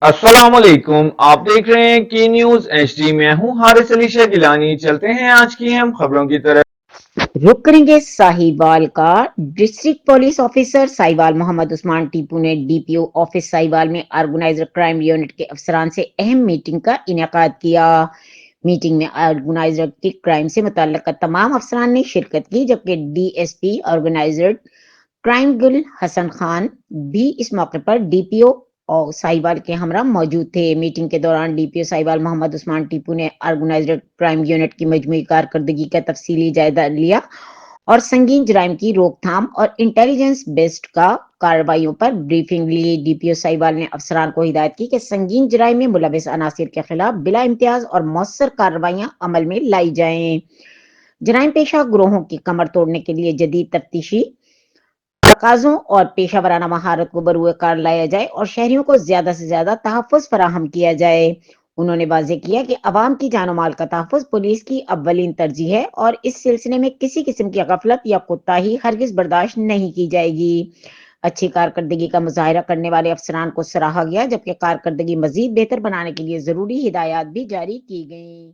अस्सलाम वालेकुम। आप देख रहे हैं की न्यूज एचडी। मैं हूं हारिस अली शाह गिलानी। चलते हैं आज की हम खबरों की तरफ। रुक करेंगे साहिवाल का। District police officer Sahiwal Mohammad Usman Tipu ने डीपीओ ऑफिस साहिवाल में ऑर्गेनाइजर क्राइम यूनिट के अफसरान से अहम मीटिंग का इनेकाद किया। मीटिंग में ऑर्गेनाइजर की क्राइम से मुतल्लिक तमाम अफसरान ने शिरकत की, जबकि डीएसपी ऑर्गेनाइजर क्राइम गुल हसन खान भी इस मौके पर डीपीओ और साहिवाल के हमरा मौजूद थे। मीटिंग के दौरान डीपीओ साहिवाल मोहम्मद उस्मान टीपू ने ऑर्गेनाइजर क्राइम यूनिट की मजमूई कारकर्दगी का तफसीली जायजा लिया और संगीन जराइम की रोकथाम और इंटेलिजेंस बेस्ड का कार्रवाइयों पर ब्रीफिंग ली। डीपीओ साहिवाल ने अफसरान को हिदायत की कि संगीन जराइम में मुलविस अनासिर के खिलाफ बिला इम्तियाज और मौसर कार्रवाइयां अमल में लाई जाएं। जराइम पेशा ग्रोहों की कमर तोड़ने के लिए जदीद तफ्तीशी तकाज़ों और पेशा वराना महारत को बरूए कार लाया जाए और शहरियों को ज्यादा से ज्यादा तहफ़्फ़ुज़ फराहम किया जाए। उन्होंने वाज़ेह किया कि अवाम की जान माल का तहफ़्फ़ुज़ पुलिस की अव्वलीन तरजीह है और इस सिलसिले में किसी किस्म की गफलत या कोताही हरगिज बर्दाश्त नहीं की जाएगी। अच्छी कारकर्दगी का मुजाहिरा करने वाले अफसरान को सराहा गया, जबकि कारकर्दगी मजीद बेहतर बनाने के लिए जरूरी हिदायत भी जारी की गई।